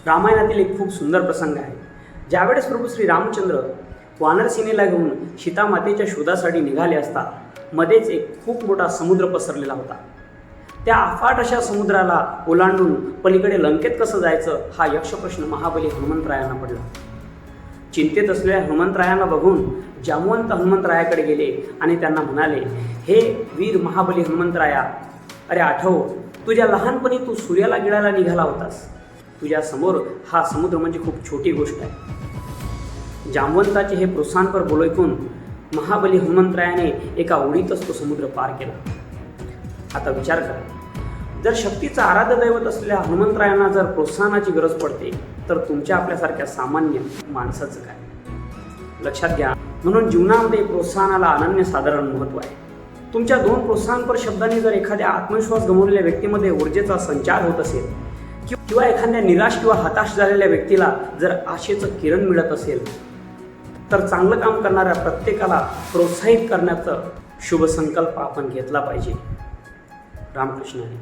रामायणातील एक खूप सुंदर प्रसंग आहे. ज्यावेळेस प्रभू श्री रामचंद्र वानरसेनेला घेऊन सीतामातेच्या शोधासाठी निघाले असता मध्येच एक खूप मोठा समुद्र पसरलेला होता. त्या अफाट अशा समुद्राला ओलांडून पलीकडे लंकेत कसं जायचं हा यक्ष प्रश्न महाबली हनुमंतरायांना पडला. चिंतेत असलेल्या हनुमंतरायांना बघून जामवंत हनुमंतरायाकडे गेले आणि त्यांना म्हणाले, हे वीर महाबली हनुमंतराया, अरे आठव, तुझ्या लहानपणी तू सूर्याला गिळायला निघाला होतास. तुझ्या समोर हा समुद्र म्हणजे खूप छोटी गोष्ट आहे. जामवंताचे हे प्रोत्साहनपर बोल ऐकून महाबली हनुमंतरायाने एका उडीतच तो समुद्र पार केला. आता विचार करा, जर शक्तीचं आराध्य दैवत असलेल्या हनुमंतरायांना जर प्रोत्साहनाची गरज पडते तर तुमच्या आपल्यासारख्या सामान्य माणसाचं काय? लक्षात घ्या, म्हणून जीवनामध्ये प्रोत्साहनाला अनन्यसाधारण महत्त्व आहे. तुमच्या दोन प्रोत्साहनपर शब्दांनी जर एखाद्या आत्मविश्वास गमावलेल्या व्यक्तीमध्ये ऊर्जेचा संचार होत असेल किंवा एखाद्या निराश किंवा हताश झालेल्या व्यक्तीला जर आशेचं किरण मिळत असेल तर चांगलं काम करणाऱ्या प्रत्येकाला प्रोत्साहित करण्याचा शुभ संकल्प आपण घेतला पाहिजे. रामकृष्ण हरी.